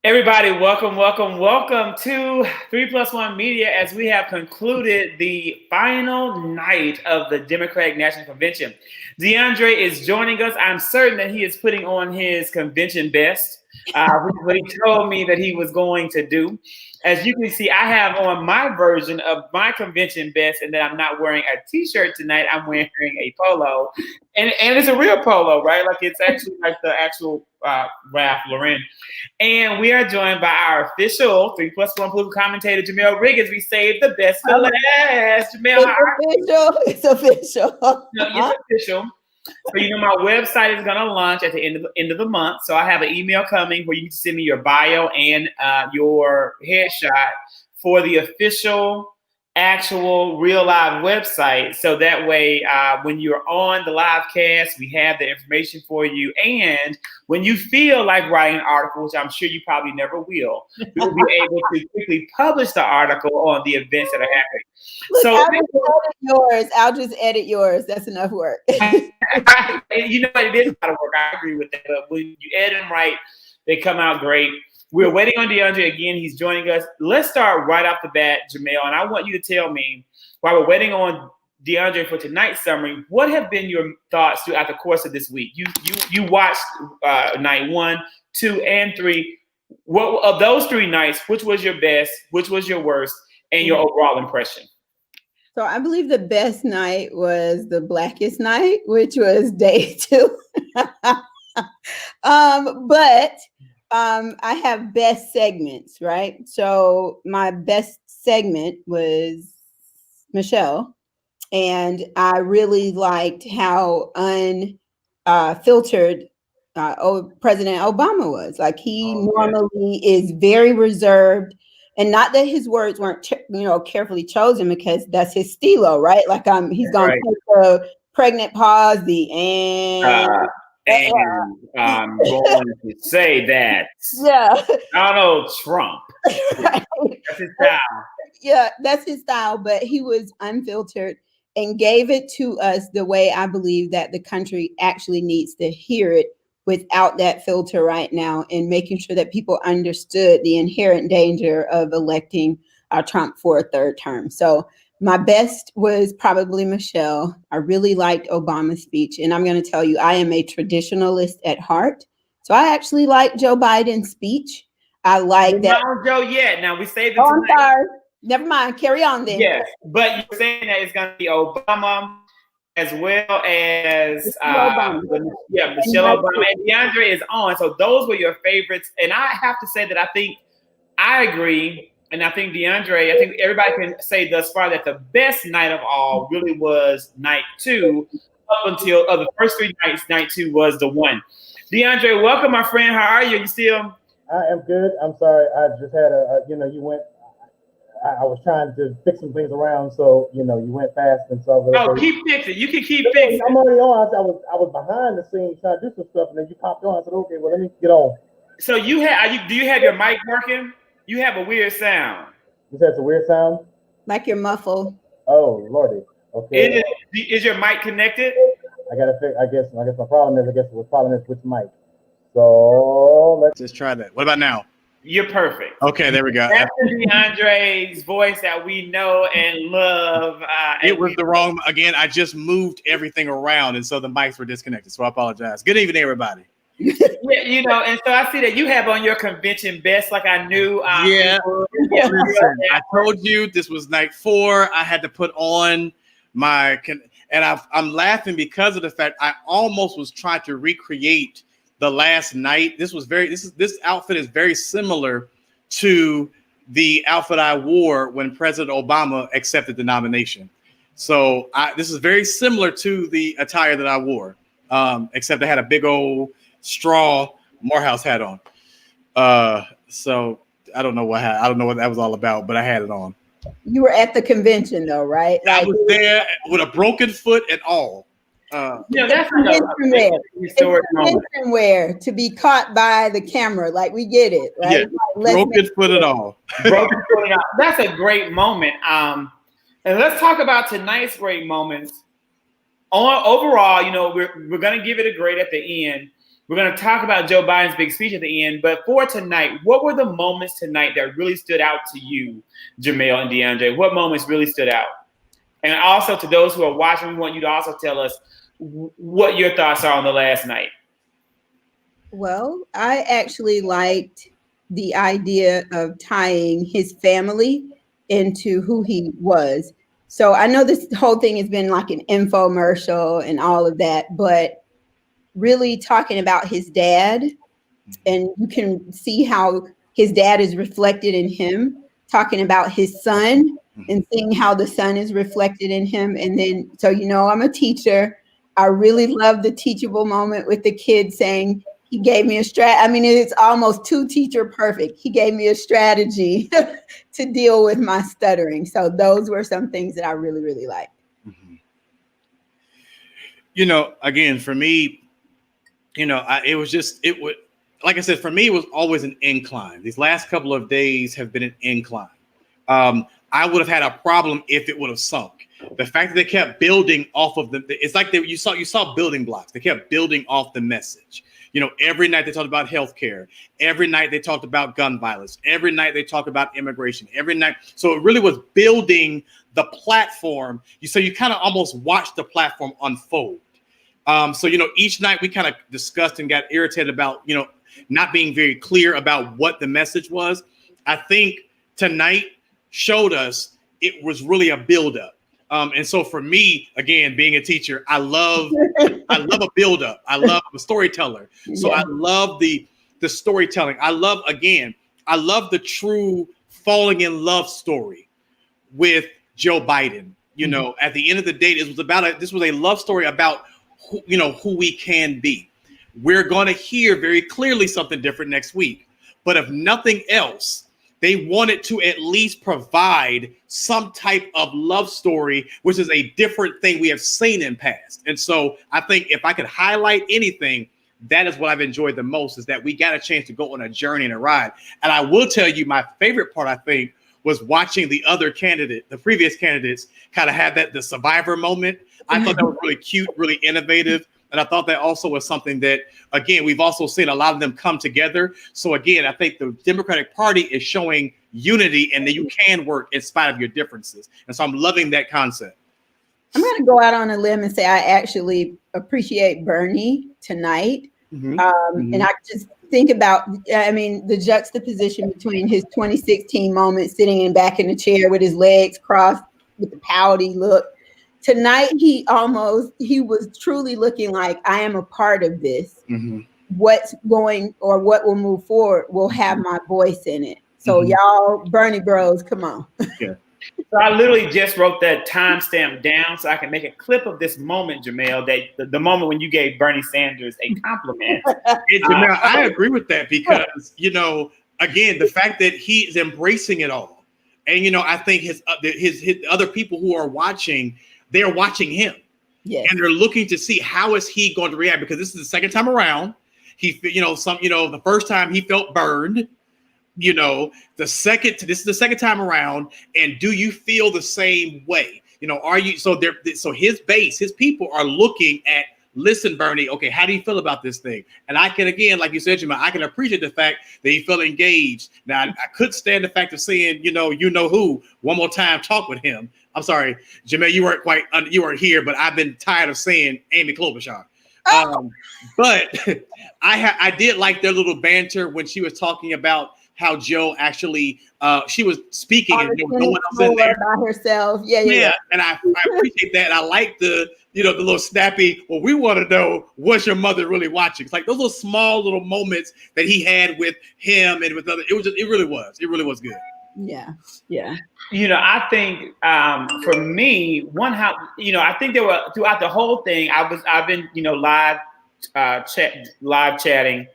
Everybody, welcome to 3+1 Media as we have concluded the final night of the Democratic National Convention. DeAndre is joining us. I'm certain that he is putting on his convention best, what he told me that he was going to do. As you can see, I have on my version of my convention best, and then I'm not wearing a t-shirt tonight. I'm wearing a polo, and it's a real polo, right? Like it's actually like the actual Ralph Lauren. And we are joined by our official 3+1 political commentator, Jamel Riggins. We saved the best for last. Jamel, it's official. No, it's official. So my website is going to launch at the end of the month. So I have an email coming where you can send me your bio and your headshot for the official, actual, real live website. So that way, when you're on the live cast, we have the information for you. And when you feel like writing an article, which I'm sure you probably never will, we'll be able to quickly publish the article on the events that are happening. Look, I'll just edit yours. That's enough work. It is a lot of work. I agree with that. But when you edit them right, they come out great. We're waiting on DeAndre again. He's joining us. Let's start right off the bat, Jamel. And I want you to tell me, while we're waiting on DeAndre for tonight's summary, what have been your thoughts throughout the course of this week? You watched night 1, 2, and 3. What of those 3 nights? Which was your best? Which was your worst? And your overall impression? So I believe the best night was the blackest night, which was day 2. But I have best segments, right? So my best segment was Michelle, and I really liked how unfiltered President Obama was. Like he normally is very reserved, and not that his words weren't carefully chosen, because that's his stilo, right? Like he's gonna take the pregnant pause, the and I'm going to say that Donald Trump. Right. That's his style. Yeah, that's his style, but he was unfiltered and gave it to us the way I believe that the country actually needs to hear it, without that filter right now, and making sure that people understood the inherent danger of electing Trump for a 3rd term. So my best was probably Michelle. I really liked Obama's speech. And I'm going to tell you, I am a traditionalist at heart. So I actually like Joe Biden's speech. I like that. Not Joe yet. Now we saved it. Oh, I'm sorry. Never mind. Carry on then. Yes, but you're saying that it's going to be Obama as well as Michelle Obama, and DeAndre is on. So those were your favorites. And I have to say that I agree. And I think DeAndre, I think everybody can say thus far that the best night of all really was night 2, up until the first 3 nights. Night 2 was the one. DeAndre, welcome, my friend. How are you? You still? I am good. I'm sorry. I just had you went. I was trying to fix some things around, so you went fast, and so. Oh, keep fixing. You can keep fixing. I'm already on. I was behind the scenes trying to do some stuff, and then you popped on. I said, okay, well, let me get on. So do you have your mic working? You have a weird sound. You said it's a weird sound? Like you're muffled. Oh, Lordy. Okay. Is your mic connected? I gotta fix. I guess my problem is. The problem is which mic. So let's just try that. What about now? You're perfect. Okay, there we go. That's DeAndre's voice that we know and love. It was the wrong. Again, I just moved everything around, and so the mics were disconnected. So I apologize. Good evening, everybody. Yeah, and so I see that you have on your convention best, like I knew. Listen, I told you this was night 4. I had to put on my, and I'm laughing because of the fact I almost was trying to recreate the last night. This outfit is very similar to the outfit I wore when President Obama accepted the nomination. So this is very similar to the attire that I wore, except I had a big old straw Morehouse hat on. So I don't know what that was all about, but I had it on. You were at the convention though, right? I was there with a broken foot and all. That's convention wear to be caught by the camera. Like we get it, right? Yeah, broken foot and all. Broken foot and all. That's a great moment. And let's talk about tonight's great moments. Overall, we're going to give it a grade at the end. We're going to talk about Joe Biden's big speech at the end. But for tonight, what were the moments tonight that really stood out to you, Jamel and DeAndre? What moments really stood out? And also to those who are watching, we want you to also tell us what your thoughts are on the last night. Well, I actually liked the idea of tying his family into who he was. So I know this whole thing has been like an infomercial and all of that, but really talking about his dad, and you can see how his dad is reflected in him, talking about his son and seeing how the son is reflected in him. And then, so, you know, I'm a teacher. I really love the teachable moment with the kid saying, he gave me a I mean, it's almost too teacher perfect. He gave me a strategy to deal with my stuttering. So those were some things that I really, really liked. Mm-hmm. You know, again, for me, you know, like I said, for me, it was always an incline. These last couple of days have been an incline. I would have had a problem if it would have sunk. The fact that they kept building off of it's like you saw building blocks. They kept building off the message. You know, every night they talked about healthcare. Every night they talked about gun violence. Every night they talked about immigration. Every night. So it really was building the platform. So you kind of almost watched the platform unfold. So, you know, each night we kind of discussed and got irritated about, you know, not being very clear about what the message was. I think tonight showed us it was really a buildup. And so for me, again, being a teacher, I love a buildup. I love a storyteller. So yeah. I love the storytelling. I love the true falling in love story with Joe Biden. You know, at the end of the day, this was a love story about who we can be. We're going to hear very clearly something different next week. But if nothing else, they wanted to at least provide some type of love story, which is a different thing we have seen in past. And so I think if I could highlight anything, that is what I've enjoyed the most, is that we got a chance to go on a journey and a ride. And I will tell you, my favorite part, I think, was watching the previous candidates kind of have the survivor moment. I thought that was really cute, really innovative. And I thought that also was something that, again, we've also seen a lot of them come together. So again, I think the Democratic Party is showing unity and that you can work in spite of your differences. And so I'm loving that concept. I'm going to go out on a limb and say I actually appreciate Bernie tonight. And I just think about, I mean, the juxtaposition between his 2016 moment sitting back in the chair with his legs crossed with the pouty look. Tonight, he was truly looking like, I am a part of this. What's going or what will move forward will have my voice in it. So y'all, Bernie bros, come on. Yeah. So I literally just wrote that timestamp down so I can make a clip of this moment, Jamel, that the moment when you gave Bernie Sanders a compliment. Jamel, I agree with that because, you know, again, the fact that he is embracing it all. And, you know, I think his other people who are watching, they're watching him. Yes. And they're looking to see how is he going to react, because this is the second time around. The first time he felt burned. This is the second time around, and do you feel the same way? Are you so his base, his people are looking at, listen, Bernie, okay, how do you feel about this thing? And I can, again, like you said, Jamel, I can appreciate the fact that he felt engaged. Now, I could stand the fact of saying, who one more time, talk with him. I'm sorry, Jamel, you weren't here, but I've been tired of saying Amy Klobuchar. But I did like their little banter when she was talking about how Joe actually, she was speaking and no one else in there by herself. Yeah. And I appreciate that. I like the little snappy. Well, we want to know, was your mother really watching? It's like those little small little moments that he had with him and with other. It really was good. Yeah. I think for me, I think there were, throughout the whole thing, I've been live chatting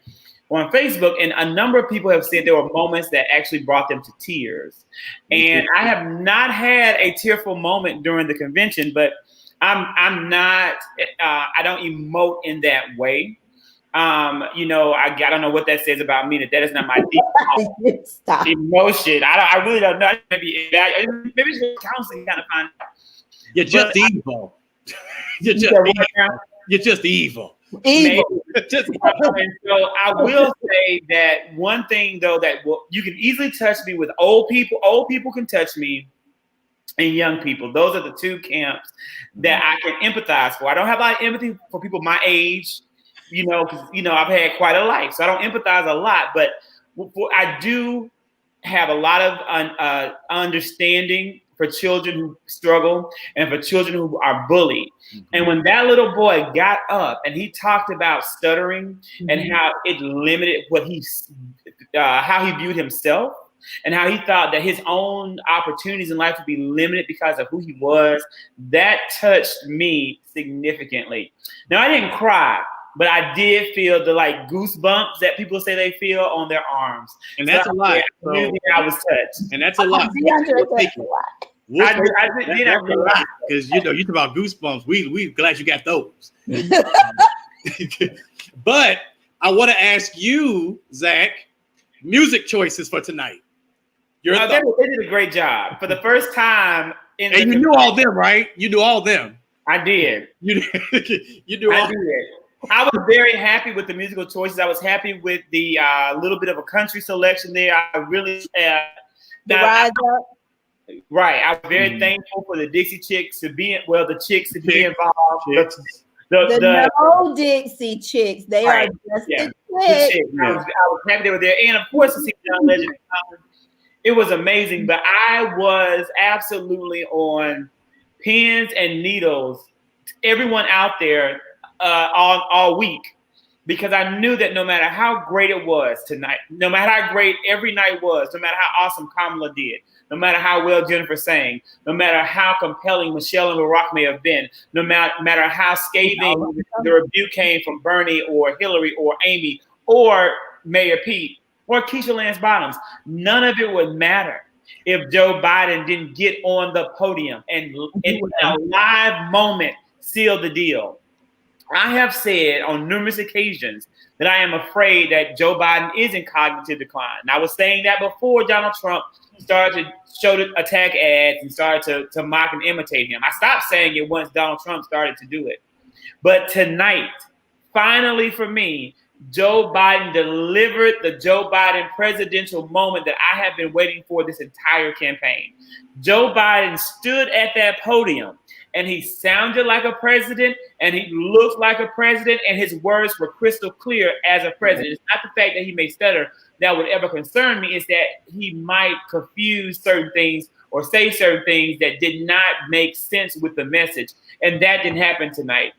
on Facebook, and a number of people have said there were moments that actually brought them to tears. And I have not had a tearful moment during the convention, but I'm not, I don't emote in that way. I don't know what that says about me, that is not my deep emotion. I really don't know. Maybe it's counseling kind of find out. You're just evil. You're just evil. Evil. And so I will say that one thing though that you can easily touch me with old people. Old people can touch me, and young people. Those are the two camps that I can empathize for. I don't have a lot of empathy for people my age, because I've had quite a life, so I don't empathize a lot. But I do have a lot of understanding for children who struggle and for children who are bullied. Mm-hmm. And when that little boy got up and he talked about stuttering and how it limited how he viewed himself and how he thought that his own opportunities in life would be limited because of who he was, that touched me significantly. Now, I didn't cry, but I did feel the goosebumps that people say they feel on their arms. And that's a lot. So, I was touched. And that's a lot. Because you talk about goosebumps. We glad you got those. But I want to ask you, Zach, music choices for tonight. They did a great job for the first time. And you knew all them, right? You knew all them. I did. You knew all. I did. I was very happy with the musical choices. I was happy with the little bit of a country selection there. I really Rise Up. Right. I was very thankful for the Dixie Chicks to be involved. The No Dixie Chicks. They are just the chicks. I was happy they were there. And of course, to see John Legend. It was amazing. But I was absolutely on pins and needles. Everyone out there all week. Because I knew that no matter how great it was tonight, no matter how great every night was, no matter how awesome Kamala did, no matter how well Jennifer sang, no matter how compelling Michelle and Barack may have been, no matter how scathing the rebuke came from Bernie or Hillary or Amy or Mayor Pete or Keisha Lance Bottoms, none of it would matter if Joe Biden didn't get on the podium and in a live moment seal the deal. I have said on numerous occasions that I am afraid that Joe Biden is in cognitive decline. And I was saying that before Donald Trump started to show the attack ads and started to mock and imitate him. I stopped saying it once Donald Trump started to do it. But tonight, finally for me, Joe Biden delivered the Joe Biden presidential moment that I have been waiting for this entire campaign. Joe Biden stood at that podium and he sounded like a president and he looked like a president and his words were crystal clear as a president. It's not the fact that he may stutter that would ever concern me. It's that he might confuse certain things or say certain things that did not make sense with the message. And that didn't happen tonight.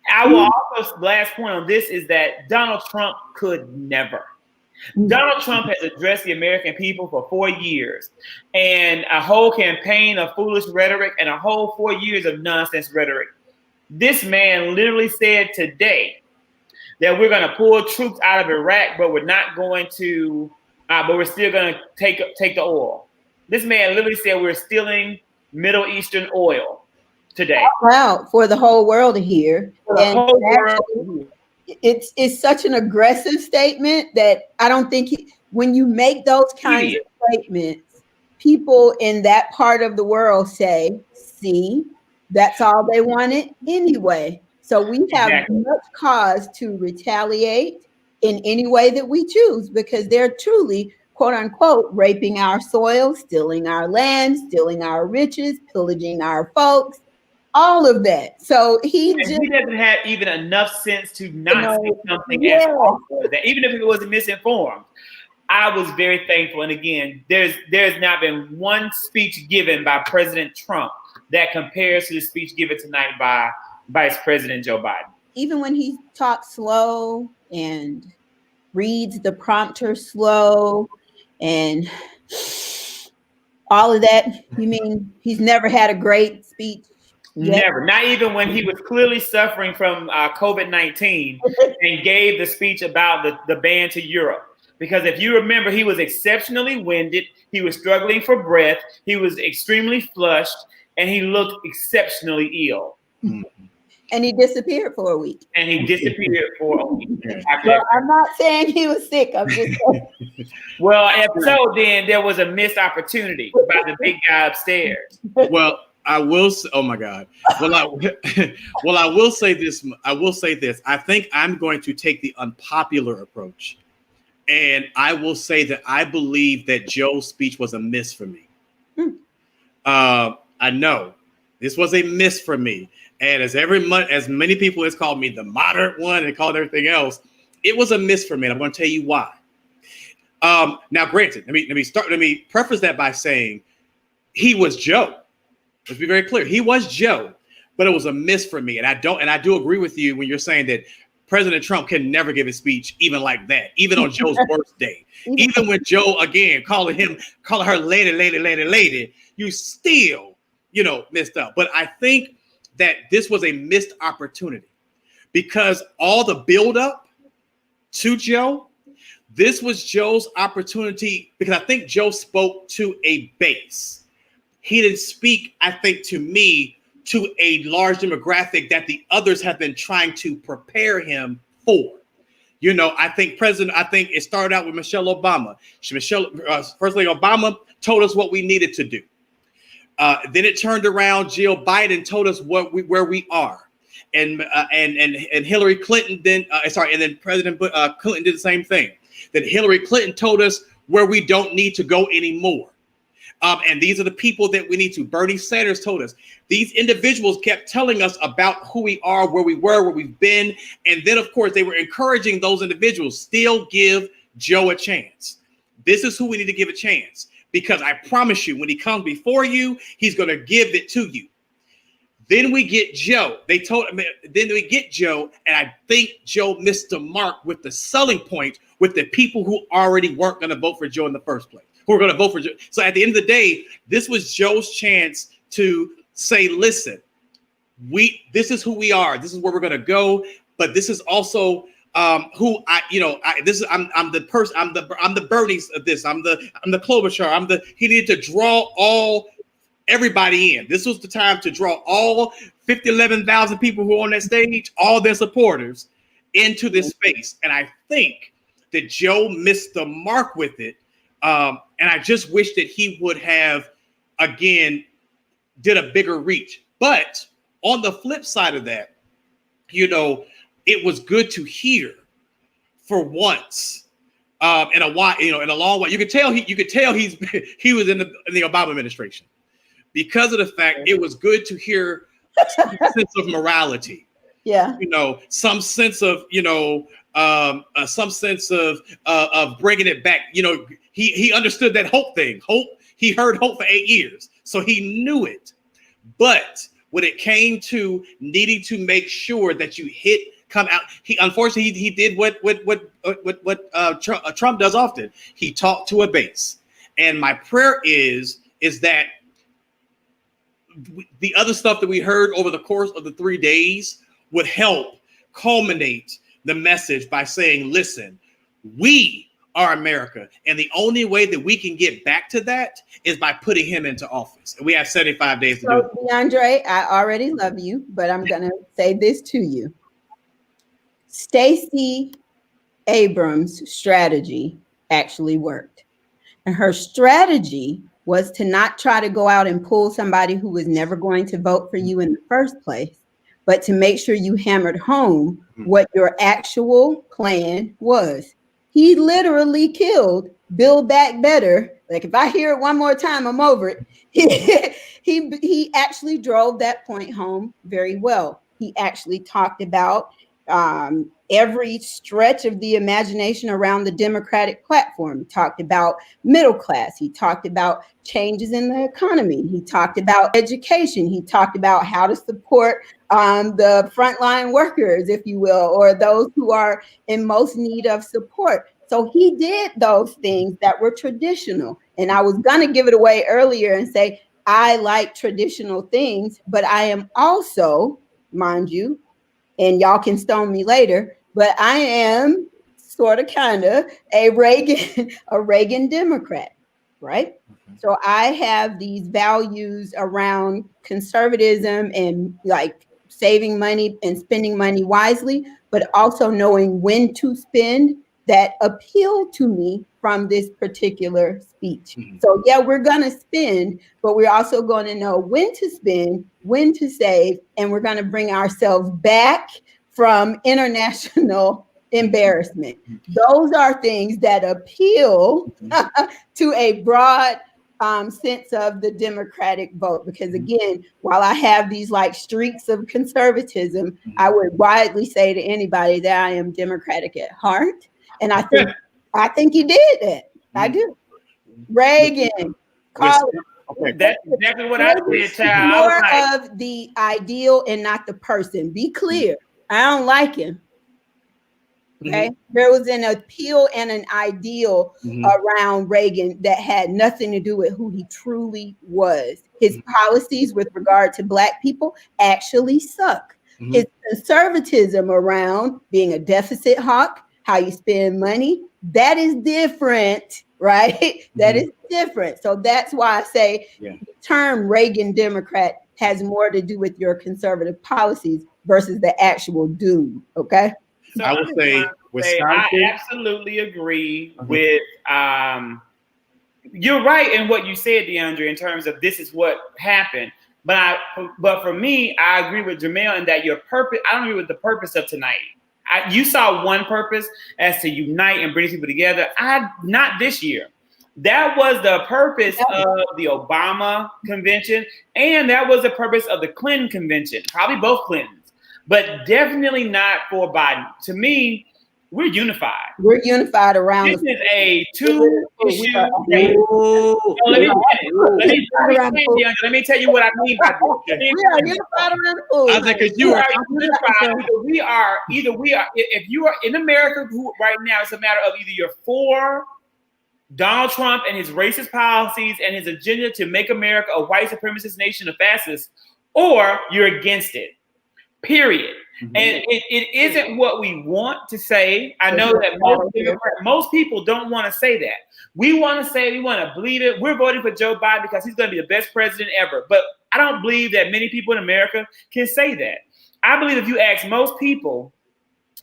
I will also, last point on this is that Donald Trump could never. Donald Trump has addressed the American people for 4 years and a whole campaign of foolish rhetoric and a whole 4 years of nonsense rhetoric. This man literally said today that we're going to pull troops out of Iraq, but we're not going to, but we're still going to take the oil. This man literally said we're stealing Middle Eastern oil today. Wow, for the whole world to hear. For the whole world. It's such an aggressive statement that I don't think when you make those kinds of statements, people in that part of the world say, see, that's all they wanted anyway. So we have much cause to retaliate in any way that we choose because they're truly, quote unquote, raping our soil, stealing our land, stealing our riches, pillaging our folks. All of that. So he doesn't have even enough sense to not say something as awful as that, even if it was misinformed. I was very thankful. And again, there's not been one speech given by President Trump that compares to the speech given tonight by Vice President Joe Biden. Even when he talks slow and reads the prompter slow and all of that, you mean he's never had a great speech? Never. Not even when he was clearly suffering from COVID-19 and gave the speech about the ban to Europe. Because if you remember, he was exceptionally winded. He was struggling for breath. He was extremely flushed and he looked exceptionally ill. And he disappeared for a week. Well, I'm not saying he was sick. I'm just saying. Well, if so, then there was a missed opportunity by the big guy upstairs. Well, I will. Oh my God. Well, I will say this. I will say this. I think I'm going to take the unpopular approach, and I will say that I believe that Joe's speech was a miss for me. I know this was a miss for me, and as many people has called me the moderate one and called everything else, it was a miss for me. And I'm going to tell you why. Now, granted, let me preface that by saying he was Joe. Let's be very clear. He was Joe, but it was a miss for me. And I do agree with you when you're saying that President Trump can never give a speech even like that, even on Joe's worst day. Even when Joe, again, calling her lady, you still, messed up. But I think that this was a missed opportunity because all the buildup to Joe, this was Joe's opportunity because I think Joe spoke to a base. He didn't speak, I think, to me, to a large demographic that the others have been trying to prepare him for. I think it started out with Michelle Obama. First Lady Obama told us what we needed to do. Then it turned around. Jill Biden told us where we are. And Hillary Clinton and then President Clinton did the same thing. That Hillary Clinton told us where we don't need to go anymore. And these are the people that we need to. Bernie Sanders told us. These individuals kept telling us about who we are, where we were, where we've been. And then, of course, they were encouraging those individuals, still give Joe a chance. This is who we need to give a chance. Because I promise you, when he comes before you, he's going to give it to you. Then we get Joe. Then we get Joe, and I think Joe missed the mark with the selling point with the people who already weren't going to vote for Joe in the first place. Who are going to vote for Joe. So at the end of the day, this was Joe's chance to say, listen, this is who we are. This is where we're going to go. But this is also I'm the person. I'm the Bernies of this. I'm the Klobuchar. He needed to draw everybody in. This was the time to draw all 11,000 people who are on that stage, all their supporters into this space. And I think that Joe missed the mark with it. And I just wish that he would have, again, did a bigger reach. But on the flip side of that, it was good to hear for once in a while, in a long way. You could tell he was in the Obama administration because of the fact it was good to hear some sense of morality. Yeah. Some sense of bringing it back. He understood that hope thing. He heard hope for 8 years, so he knew it. But when it came to needing to make sure that you come out, unfortunately he did what Trump does often. He talked to a base, and my prayer is that the other stuff that we heard over the course of the 3 days would help culminate the message by saying, listen, we are America. And the only way that we can get back to that is by putting him into office. And we have 75 days to do it. DeAndre, I already love you, but I'm going to say this to you. Stacey Abrams' strategy actually worked. And her strategy was to not try to go out and pull somebody who was never going to vote for you in the first place, but to make sure you hammered home what your actual plan was. He literally killed Build Back Better. Like, if I hear it one more time, I'm over it. He actually drove that point home very well. He actually talked about every stretch of the imagination around the Democratic platform. He talked about middle class. He talked about changes in the economy. He talked about education. He talked about how to support the frontline workers, if you will, or those who are in most need of support. So he did those things that were traditional. And I was going to give it away earlier and say, I like traditional things, but I am also, mind you, and y'all can stone me later, but I am sort of kind of a Reagan Democrat, right? Okay. So I have these values around conservatism and like saving money and spending money wisely, but also knowing when to spend that appeal to me from this particular speech. Mhm. So yeah, we're going to spend, but we're also going to know when to spend, when to save, and we're going to bring ourselves back from international embarrassment. Those are things that appeal to a broad sense of the Democratic vote. Because again, while I have these like streaks of conservatism, I would widely say to anybody that I am Democratic at heart. And I think he did that. I do. Reagan, Collins. Okay. That's exactly what I did, child. More I was like, of the ideal and not the person. Be clear. I don't like him. Okay. There was an appeal and an ideal around Reagan that had nothing to do with who he truly was. His policies with regard to Black people actually suck. His conservatism around being a deficit hawk, how you spend money, that is different, right? That is different. So that's why I say the term Reagan Democrat has more to do with your conservative policies versus the actual dude. Okay. so I would say I absolutely agree with you're right in what you said, DeAndre, in terms of this is what happened. But for me, I agree with Jamel in that your purpose, I don't agree with the purpose of tonight. You saw one purpose as to unite and bring people together. Not this year. That was the purpose of the Obama convention, and that was the purpose of the Clinton convention. Probably both Clintons, but definitely not for Biden. To me, we're unified. We're unified around. This is a two-issue. Let me tell you what I mean by this. We are unified around the food. I think because you are unified. Either we are. If you are in America right now, it's a matter of either you're for Donald Trump and his racist policies and his agenda to make America a white supremacist nation of fascists, or you're against it. Period. And it isn't what we want to say. I know that most people don't want to say that. We want to say, we want to believe it. We're voting for Joe Biden because he's going to be the best president ever. But I don't believe that many people in America can say that. I believe if you ask most people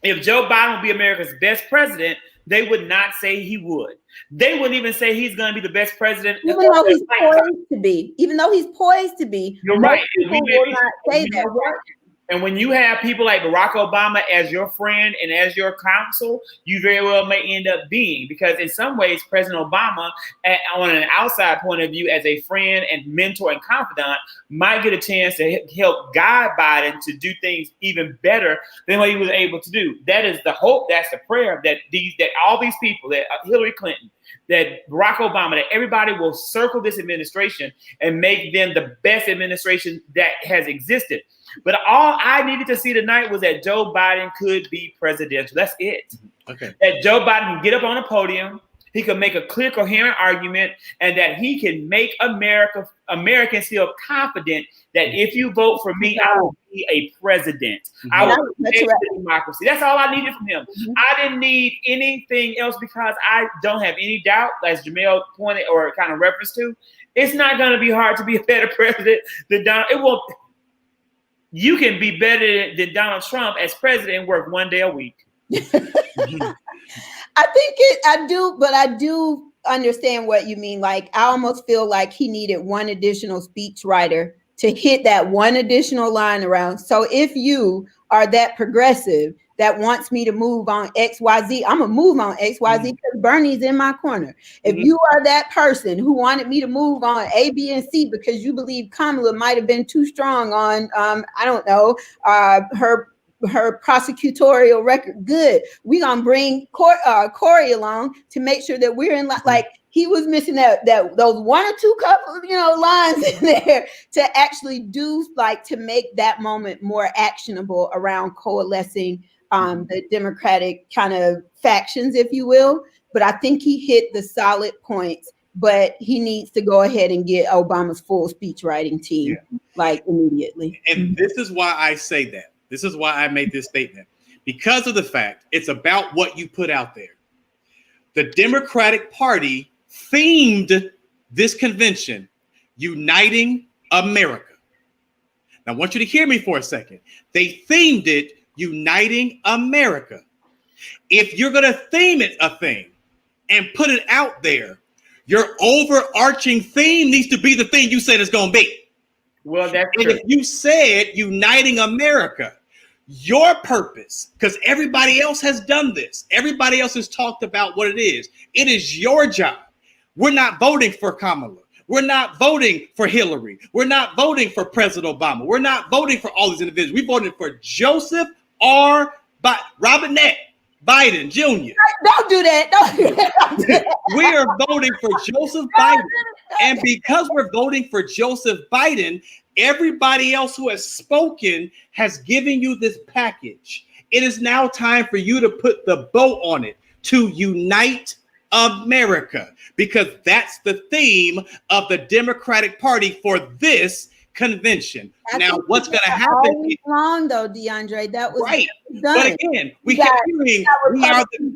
if Joe Biden would be America's best president, they would not say he would. They wouldn't even say he's going to be the best president. Even though he's poised to be. Even though he's poised to be. You're right. People will not say that. And when you have people like Barack Obama as your friend and as your counsel, you very well may end up being, because in some ways, President Obama, on an outside point of view, as a friend and mentor and confidant, might get a chance to help guide Biden to do things even better than what he was able to do. That is the hope. That's the prayer that all these people, that Hillary Clinton, that Barack Obama, that everybody will circle this administration and make them the best administration that has existed. But all I needed to see tonight was that Joe Biden could be presidential. That's it. Okay. That Joe Biden can get up on a podium, he can make a clear, coherent argument, and that he can make Americans feel confident that if you vote for me, I will be a president. I will make democracy. That's all I needed from him. I didn't need anything else, because I don't have any doubt, as Jamel pointed or kind of referenced to, it's not going to be hard to be a better president than Donald. It won't. You can be better than Donald Trump as president and work one day a week. I do understand what you mean. Like, I almost feel like he needed one additional speechwriter to hit that one additional line around. So if you are that progressive that wants me to move on XYZ, I'm gonna move on XYZ because Bernie's in my corner. If you are that person who wanted me to move on A, B, and C because you believe Kamala might have been too strong on, I don't know, her prosecutorial record, good. We're gonna bring Corey along to make sure that we're in like he was missing those one or two couple lines in there to actually do, like, to make that moment more actionable around coalescing the Democratic kind of factions, if you will. But I think he hit the solid points, but he needs to go ahead and get Obama's full speech writing team like immediately. And this is why I say that. This is why I made this statement, because of the fact it's about what you put out there. The Democratic Party themed this convention Uniting America. Now, I want you to hear me for a second. They themed it Uniting America. If you're going to theme it a thing and put it out there, your overarching theme needs to be the thing you said it's going to be. Well, that's and true. If you said uniting America, your purpose, because everybody else has done this, everybody else has talked about what it is. It is your job. We're not voting for Kamala. We're not voting for Hillary. We're not voting for President Obama. We're not voting for all these individuals. We voted for Joseph R. Robinette Biden Jr. Don't do that. Don't do that. We are voting for Joseph Biden. And because we're voting for Joseph Biden, everybody else who has spoken has given you this package. It is now time for you to put the bow on it, to unite America, because that's the theme of the Democratic Party for this convention. Now, what's going to happen? Long though, DeAndre, that was right. Done. But again, we kept hearing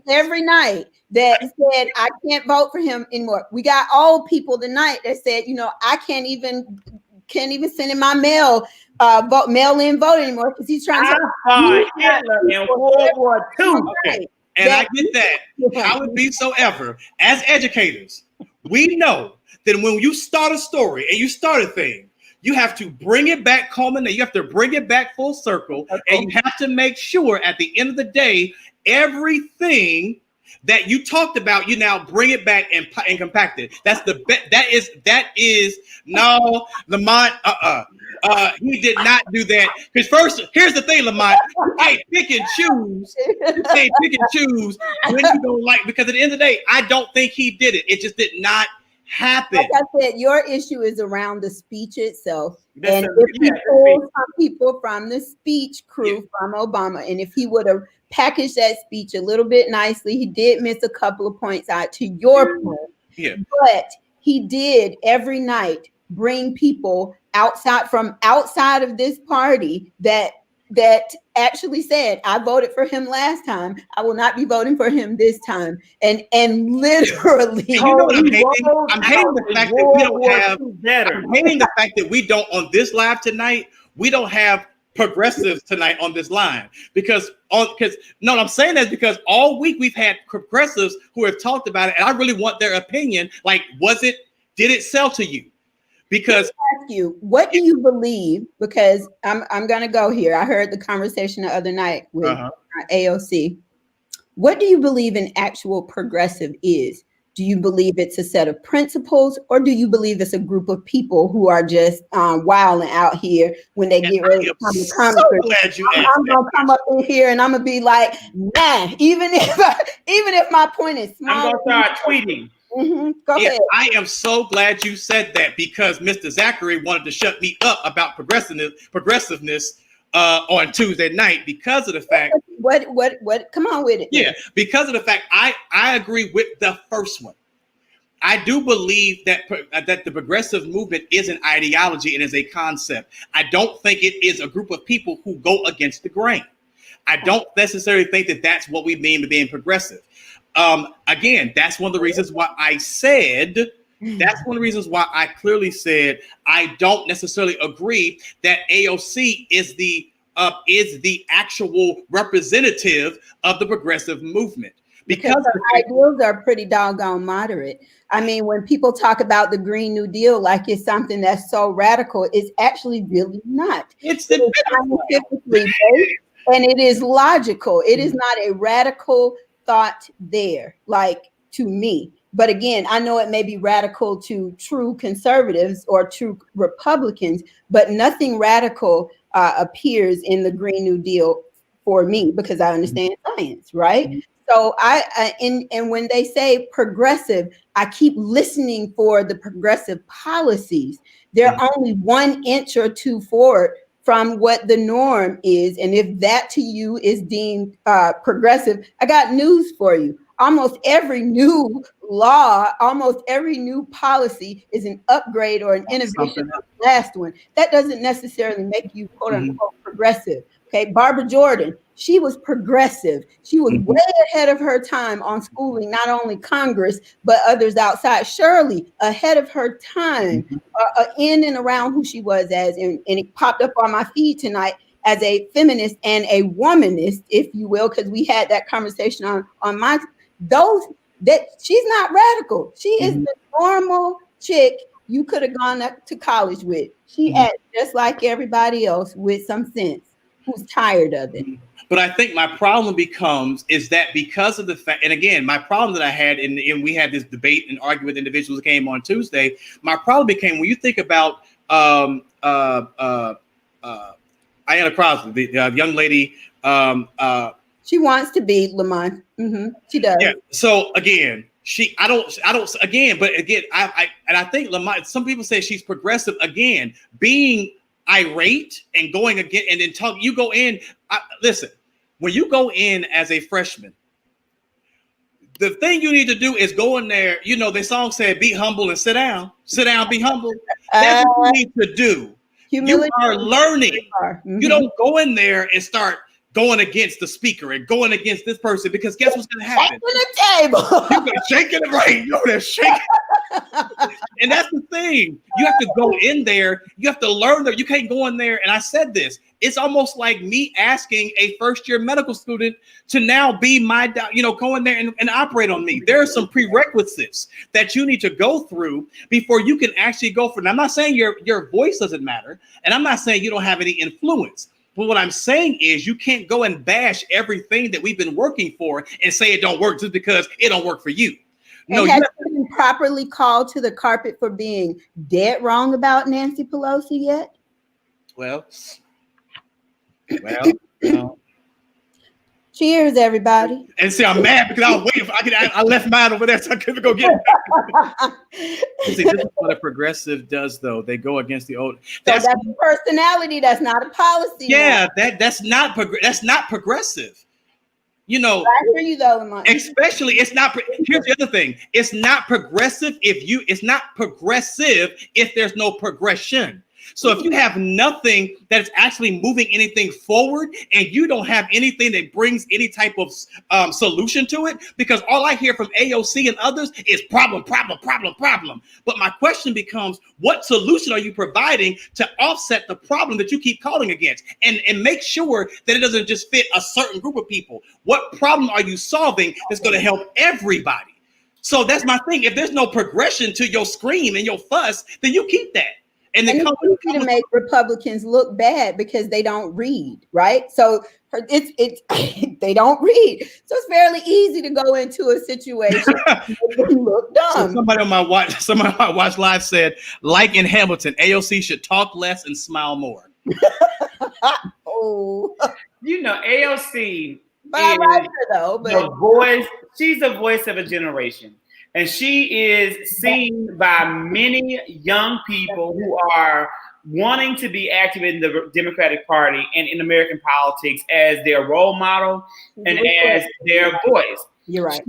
every night that said I can't vote for him anymore. We got old people tonight that said, you know, I can't even send in my mail-in vote anymore because he's trying to. Hitler in World War II. Okay. And I get that. How it be so ever, as educators, we know that when you start a story and you start a thing, you have to bring it back, culminate. You have to bring it back full circle, and you have to make sure at the end of the day, everything that you talked about, you now bring it back and compact it. That's the that is no Lamont. He did not do that. Because first, here's the thing, Lamont. You can't pick and choose. You can't pick and choose when you don't like. Because at the end of the day, I don't think he did it. It just did not happen. Like I said, your issue is around the speech itself. And if he pulled some people from the speech crew from Obama, and if he would have packaged that speech a little bit nicely, he did miss a couple of points out to your point. Yeah. But he did every night bring people outside of this party that actually said, I voted for him last time. I will not be voting for him this time. And literally, and you know what I'm hating? I'm hating the fact that we don't have. I'm hating the fact that we don't on this live tonight. We don't have progressives tonight on this line I'm saying that because all week we've had progressives who have talked about it, and I really want their opinion. Like, did it sell to you? Because ask you, what do you believe? Because I'm gonna go here. I heard the conversation the other night with AOC. What do you believe an actual progressive is? Do you believe it's a set of principles, or do you believe it's a group of people who are just wilding out here when they get ready to come to Congress? I'm gonna come up in here and I'm gonna be like, nah. Even if my point is small, I'm gonna start tweeting. Go ahead. I am so glad you said that, because Mr. Zachary wanted to shut me up about progressiveness on Tuesday night because of the fact. What? Come on with it. Yeah, because of the fact I agree with the first one. I do believe that the progressive movement is an ideology and is a concept. I don't think it is a group of people who go against the grain. I don't necessarily think that that's what we mean by being progressive. Again, that's one of the reasons why I said. That's one of the reasons why I clearly said I don't necessarily agree that AOC is the actual representative of the progressive movement, because the ideals are pretty doggone moderate. I mean, when people talk about the Green New Deal like it's something that's so radical, it's actually really not. It's scientifically based, and it is logical. It is not a radical thought there, like, to me. But again, I know it may be radical to true conservatives or true Republicans, but nothing radical appears in the Green New Deal for me, because I understand science, right? Mm-hmm. So and when they say progressive, I keep listening for the progressive policies. They're only 1 inch or 2 forward from what the norm is. And if that to you is deemed progressive, I got news for you. Almost every new law, almost every new policy is an upgrade or an innovation of the last one. That doesn't necessarily make you quote unquote progressive. Okay, Barbara Jordan, she was progressive. She was way ahead of her time on schooling, not only Congress, but others outside. Shirley, ahead of her time, in and around who she was as, and it popped up on my feed tonight as a feminist and a womanist, if you will, because we had that conversation on my that she's not radical. She is the normal chick you could have gone up to college with. She acts just like everybody else with some sense, who's tired of it. But I think my problem is that because of the fact, and again, my problem that I had, and we had this debate and argument with individuals that came on Tuesday, my problem became when you think about Ayanna Crosby, the young lady. She wants to be Lamont. She does. Yeah. So again, I think Lamont, some people say she's progressive. Again, being irate and going again and then talk, you go in. Listen, when you go in as a freshman, the thing you need to do is go in there. You know, the song said, "Be humble and sit down, be humble." That's what you need to do. Humility. You are learning. You don't go in there and start going against the speaker and going against this person, because guess what's going to happen? Shaking the table. You're going to shake it right. You're going to shake it. And that's the thing. You have to go in there. You have to learn that you can't go in there. And I said this. It's almost like me asking a first-year medical student to now be my, go in there and operate on me. There are some prerequisites that you need to go through before you can actually go for it. And I'm not saying your voice doesn't matter, and I'm not saying you don't have any influence. But what I'm saying is you can't go and bash everything that we've been working for and say it don't work just because it don't work for you. No, has she been properly called to the carpet for being dead wrong about Nancy Pelosi yet? Well. Cheers, everybody. And see, I'm mad because I was waiting. I left mine over there, so I couldn't go get it. See, this is what a progressive does, though. They go against the old. That's a personality. That's not a policy. Yeah, that's not progressive. You know, I hear you though, Lamont. Especially, it's not. Here's the other thing: it's not progressive it's not progressive if there's no progression. So if you have nothing that's actually moving anything forward, and you don't have anything that brings any type of solution to it, because all I hear from AOC and others is problem. But my question becomes, what solution are you providing to offset the problem that you keep calling against, and make sure that it doesn't just fit a certain group of people? What problem are you solving that's going to help everybody? So that's my thing. If there's no progression to your scream and your fuss, then you keep that. And it's easy to make Republicans look bad because they don't read, right? So it's they don't read. So it's fairly easy to go into a situation and look dumb. So somebody on my watch live said, like in Hamilton, AOC should talk less and smile more. Oh, AOC. But I like her though. But the voice. She's the voice of a generation. And she is seen by many young people who are wanting to be active in the Democratic Party and in American politics as their role model and as their voice. You're right.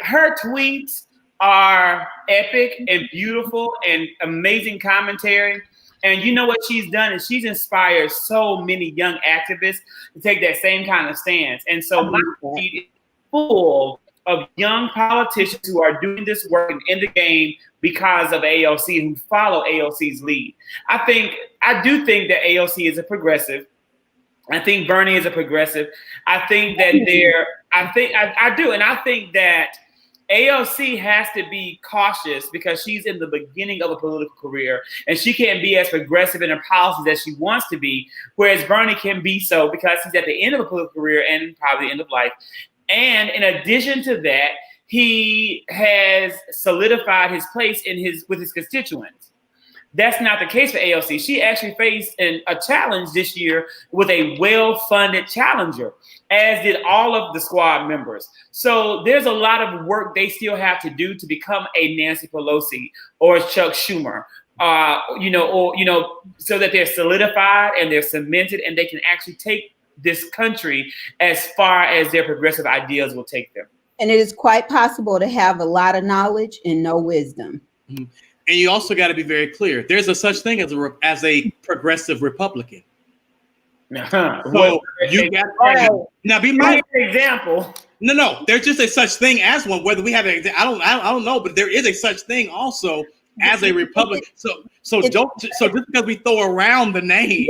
Her tweets are epic and beautiful and amazing commentary. And you know what she's done is she's inspired so many young activists to take that same kind of stance. And so my feed is full of young politicians who are doing this work and in the game because of AOC, who follow AOC's lead. I do think that AOC is a progressive. I think Bernie is a progressive. I think that I do. And I think that AOC has to be cautious because she's in the beginning of a political career and she can't be as progressive in her policies as she wants to be, whereas Bernie can be so because he's at the end of a political career and probably the end of life. And in addition to that, he has solidified his place with his constituents. That's not the case for AOC. She actually faced a challenge this year with a well-funded challenger, as did all of the squad members. So there's a lot of work they still have to do to become a Nancy Pelosi or a Chuck Schumer, so that they're solidified and they're cemented and they can actually take this country as far as their progressive ideas will take them. And it is quite possible to have a lot of knowledge and no wisdom. Mm-hmm. And you also got to be very clear. There's a such thing as a progressive Republican. So you got now be my example. No, there's just a such thing as one. Whether we have I don't know, but there is a such thing also as a Republican. So just because we throw around the name,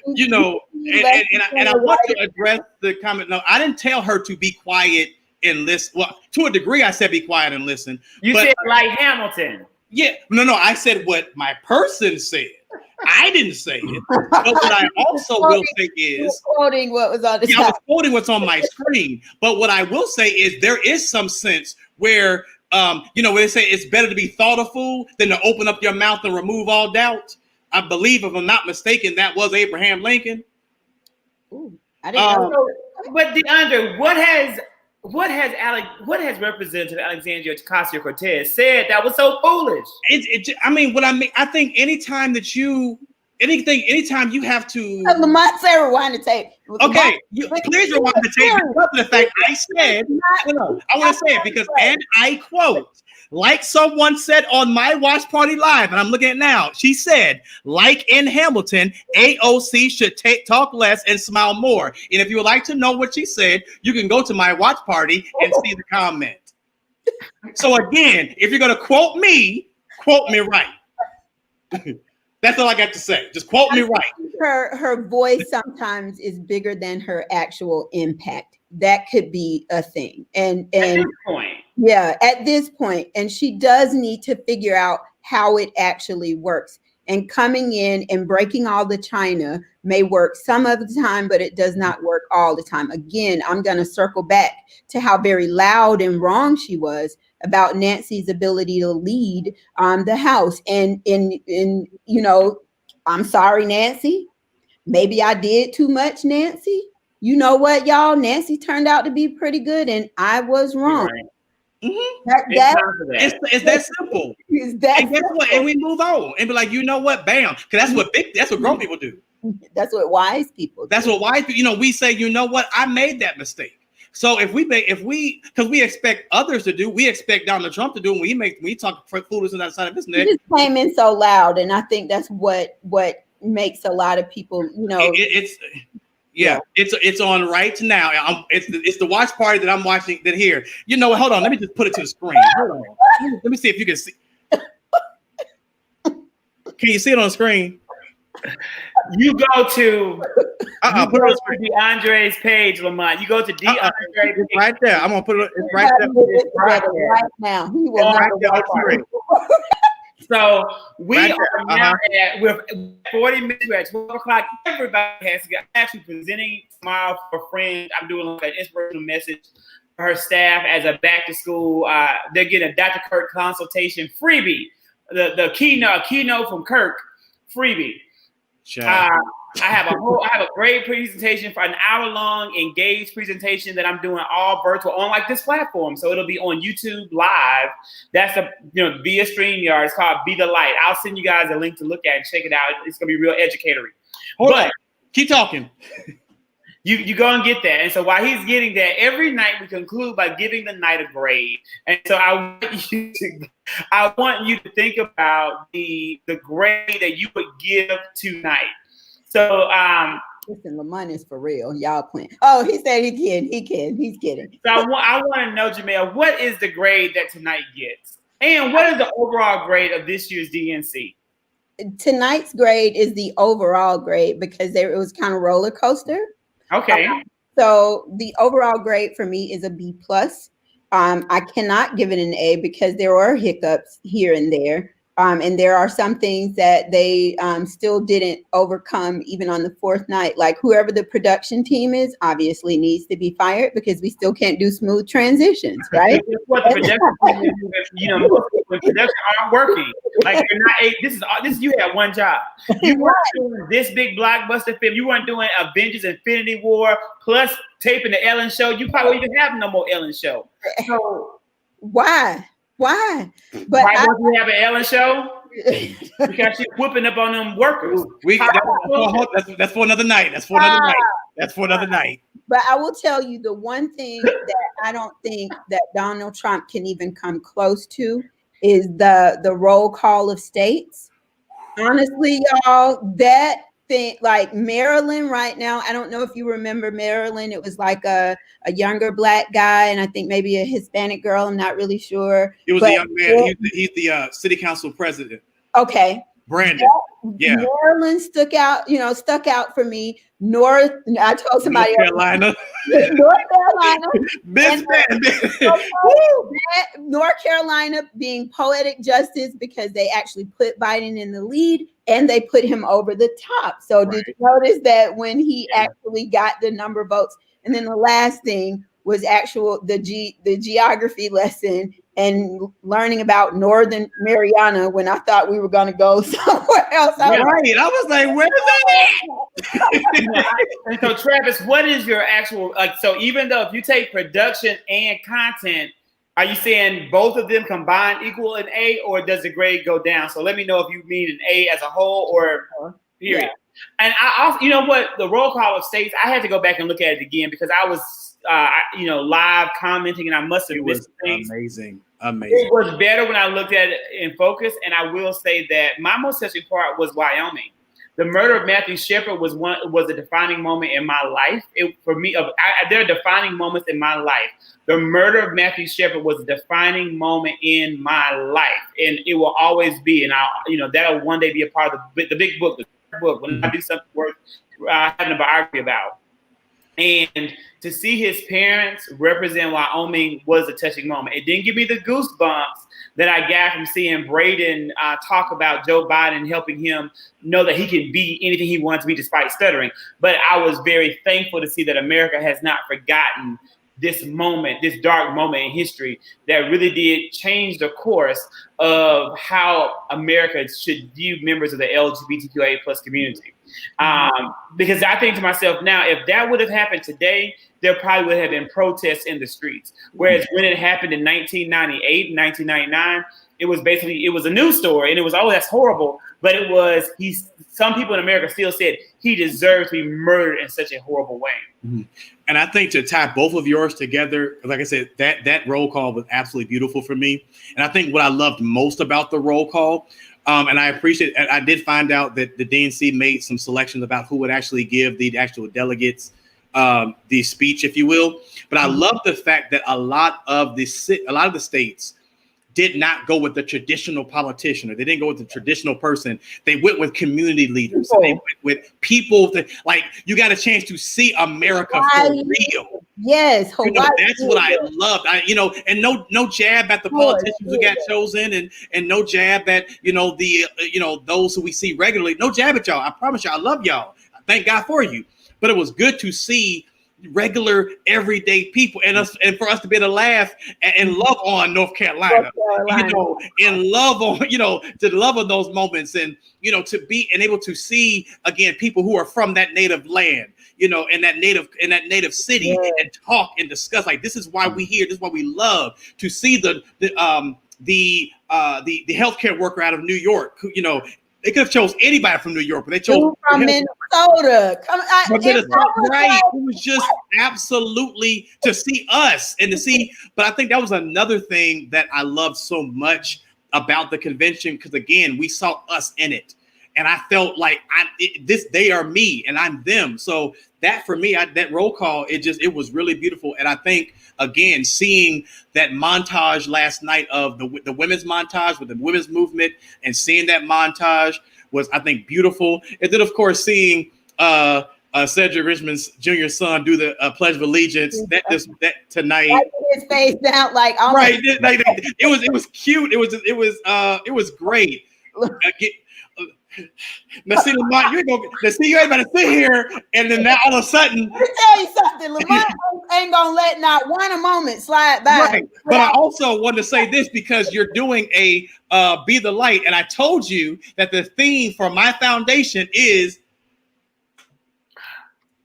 you know, and I want to address the comment. No, I didn't tell her to be quiet and listen. Well, to a degree, I said be quiet and listen. You said like Hamilton. Yeah, no. I said what my person said. I didn't say it. But what I also will say is quoting what was on the I was quoting what's on my screen. But what I will say is there is some sense where you know, when they say it's better to be thought a fool than to open up your mouth and remove all doubt. I believe, if I'm not mistaken, that was Abraham Lincoln. Ooh, I didn't know. But DeAndre, what has Representative Alexandria Ocasio-Cortez said that was so foolish? I think anytime you have to. Lamont, say rewind the tape. Okay, please rewind the tape because of the fact I said. No, I want to say it because, and I quote, like someone said on my Watch Party Live, and I'm looking at it now. She said, like in Hamilton, AOC should talk less and smile more. And if you would like to know what she said, you can go to my Watch Party and see the comment. So again, if you're going to quote me right. That's all I got to say. Just quote me right. Her voice sometimes is bigger than her actual impact. That could be a thing. And at this point. Yeah, at this point. And she does need to figure out how it actually works. And coming in and breaking all the China may work some of the time, but it does not work all the time. Again, I'm going to circle back to how very loud and wrong she was about Nancy's ability to lead the House. And you know, I'm sorry, Nancy. Maybe I did too much, Nancy. You know what, y'all? Nancy turned out to be pretty good, and I was wrong. Right. Mm-hmm. It's that simple. And guess what? And we move on and be like, you know what? Bam. Because that's what grown people do. That's what wise people do. That's what wise people, you know, we say, you know what? I made that mistake. So because we expect others to do, we expect Donald Trump to do, when he talk foolishness outside of his neck. He just came in so loud, and I think that's what makes a lot of people, you know. It's on right now. It's the watch party that I'm watching. That here, you know. Hold on, let me just put it to the screen. Hold on, let me see if you can see. Can you see it on the screen? You go to DeAndre's page, Lamont. You go to DeAndre's page. Right there. I'm gonna put it. It's right there. Right now. He will not. So we are now we're 40 minutes. We're at 12 o'clock. Everybody has to get actually presenting tomorrow for friends. I'm doing like an inspirational message for her staff as a back to school. They're getting a Dr. Kirk consultation freebie. The keynote from Kirk freebie. I have a great presentation for an hour-long engaged presentation that I'm doing all virtual on like this platform. So it'll be on YouTube live. That's via StreamYard. It's called Be the Light. I'll send you guys a link to look at and check it out. It's gonna be real educatory. But keep talking. You go and get that. And so while he's getting that, every night we conclude by giving the night a grade. And so I want you to think about the grade that you would give tonight. So listen, Lamont is for real. Y'all playing. Oh, he said he can. He's kidding. So I want to know, Jamel, what is the grade that tonight gets? And what is the overall grade of this year's DNC? Tonight's grade is the overall grade because it was kind of roller coaster. Okay. So the overall grade for me is a B+. I cannot give it an A because there were hiccups here and there. And there are some things that they still didn't overcome even on the fourth night. Like whoever the production team is obviously needs to be fired because we still can't do smooth transitions, right? What the production team is, when production aren't working. Like you're not this you had one job. You weren't doing this big blockbuster film. You weren't doing Avengers Infinity War plus taping the Ellen show. You probably won't even have no more Ellen show. So why? But why don't you have an Ellen show? Because she's whipping up on them workers. That's for another night. That's for another night. But I will tell you the one thing that I don't think that Donald Trump can even come close to is the roll call of states. Honestly, y'all, that think like Maryland right now. I don't know if you remember Maryland. It was like a younger Black guy, and I think maybe a Hispanic girl. I'm not really sure. It was a young man. He's the city council president. Okay. Brandon. Yeah. Maryland stuck out for me. I told somebody North Carolina. North Carolina. North Carolina being poetic justice because they actually put Biden in the lead and they put him over the top. So did you notice that when he actually got the number of votes? And then the last thing was the geography lesson and learning about Northern Mariana when I thought we were going to go somewhere else. I was like, where is that? And so, Travis, what is your actual, like, so even though if you take production and content, are you saying both of them combined equal an A, or does the grade go down? So let me know if you mean an A as a whole or period. Yeah. And I also, you know what, the roll call of states, I had to go back and look at it again because I was, live commenting, and I must have missed things. Amazing. It was better when I looked at it in focus, and I will say that my most touching part was Wyoming. The murder of Matthew Shepard was a defining moment in my life. There are defining moments in my life. The murder of Matthew Shepard was a defining moment in my life, and it will always be. And that'll one day be a part of the big book, when I do something worth having a biography about. And to see his parents represent Wyoming was a touching moment. It didn't give me the goosebumps that I got from seeing Braden talk about Joe Biden helping him know that he can be anything he wants to be despite stuttering. But I was very thankful to see that America has not forgotten this moment, this dark moment in history that really did change the course of how America should view members of the LGBTQIA+ community. Because I think to myself now, if that would have happened today, there probably would have been protests in the streets. Whereas when it happened in 1998 and 1999, it was a news story, and it was, oh, that's horrible. But it was, some people in America still said he deserved to be murdered in such a horrible way. Mm-hmm. And I think to tie both of yours together, like I said, that roll call was absolutely beautiful for me. And I think what I loved most about the roll call, and I appreciate, I did find out that the DNC made some selections about who would actually give the actual delegates the speech, if you will. But I love the fact that a lot of the states did not go with the traditional politician, or they didn't go with the traditional person. They went with community leaders. And they went with people that, like, you got a chance to see America for real. Yes, that's what I loved. And no jab at the politicians who got chosen, and no jab at those who we see regularly. No jab at y'all. I promise you, I love y'all. Thank God for you. But it was good to see regular everyday people and for us to be able to laugh and love on North Carolina, and love on, to love on those moments, and, to be and able to see again, people who are from that native land, in that native city, and talk and discuss, like, this is why we here. This is why we love to see the healthcare worker out of New York, who, they could have chose anybody from New York, but they chose from Minnesota. Right. It was just absolutely to see us and to see. But I think that was another thing that I loved so much about the convention, because again, we saw us in it, and I felt like they are me and I'm them. So that for me, that roll call, it was really beautiful. And I think, again, seeing that montage last night of the women's montage with the women's movement, and seeing that montage was, I think, beautiful. And then, of course, seeing Cedric Richmond's junior son do the Pledge of Allegiance that tonight. His face down, like, oh, right. It was cute. It was great. Now see, Lamont, you ain't about to sit here, and then now all of a sudden, let me tell you something. Lamont ain't gonna let not one moment slide by. Right. But I also want to say this, because you're doing a Be the Light, and I told you that the theme for my foundation is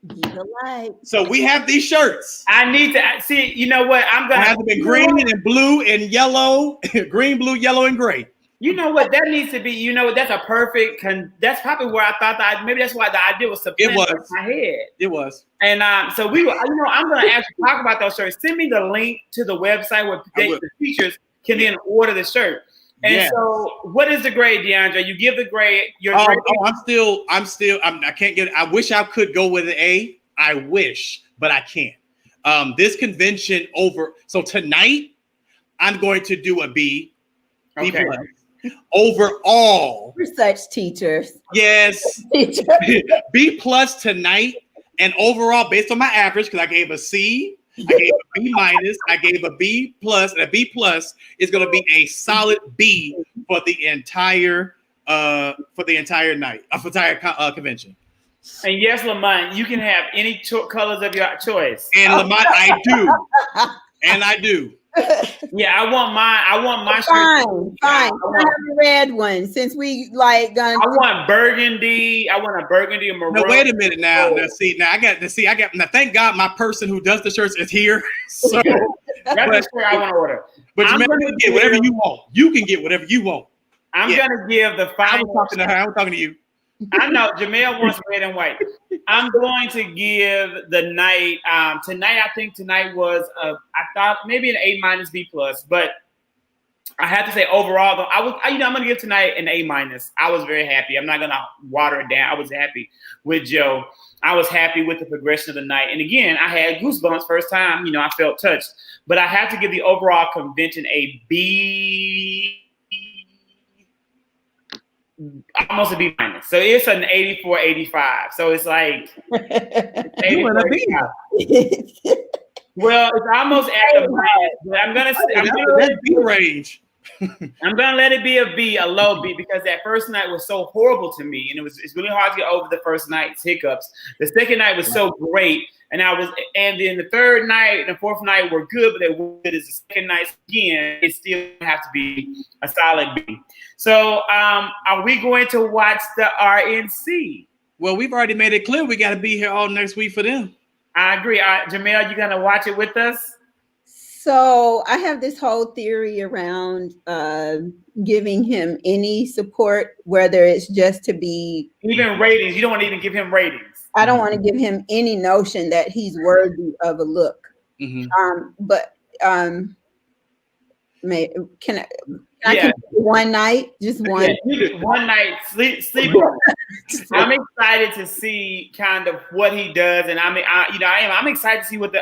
Be the Light. So we have these shirts. I need to see. You know what? I'm gonna have them in green and blue and yellow, green, blue, yellow, and gray. You know what? That needs to be, that's a perfect, that's probably where I thought maybe that's why the idea was supplanted in my head. It was. And so I'm going to actually talk about those shirts. Send me the link to the website where the features can then order the shirt. And so, what is the grade, DeAndre? You give the grade. Your grade. I can't get. I wish I could go with an A. I wish, but I can't. This convention over. So tonight, I'm going to do a B. B plus. Overall, we're such teachers. Yes, B plus tonight, and overall, based on my average, because I gave a C. I gave a B minus, I gave a B plus, and a B plus is going to be a solid B for the entire night, for the entire convention. And yes, Lamont, you can have any colors of your choice. And Lamont, I do, and I do. Yeah, I want my shirt. Fine. I have a red one since we like. I want burgundy. I want a burgundy and maroon. No, wait a minute now. I got. Now, thank God, my person who does the shirts is here. So that's the shirt I want to order. But you can get whatever you want. You can get whatever you want. I'm gonna give the final. I'm talking to you. I know Jamel wants red and white. I'm going to give the night tonight. I think tonight was I thought maybe an A minus B plus, but I have to say overall though I'm going to give tonight an A minus. I was very happy. I'm not going to water it down. I was happy with Joe. I was happy with the progression of the night, and again, I had goosebumps first time. I felt touched, but I have to give the overall convention a B. Almost a B minus. So it's an 84, 85. So it's like 84, well, it's almost at the minus, but I'm gonna let it be range. I'm gonna let it be a B, a low B, because that first night was so horrible to me, and it's really hard to get over the first night's hiccups. The second night was so great, and then the third night and the fourth night were good, but they weren't good as the second night. Again, it still have to be a solid B. So, are we going to watch the RNC? Well, we've already made it clear we got to be here all next week for them. I agree. Jamel, you gonna watch it with us? So I have this whole theory around giving him any support, whether it's just to be even ratings. You don't want to even give him ratings. I don't want to give him any notion that he's worthy of a look. But can I can one night, just one. One night, sleep. I'm excited to see kind of what he does, and I'm excited to see what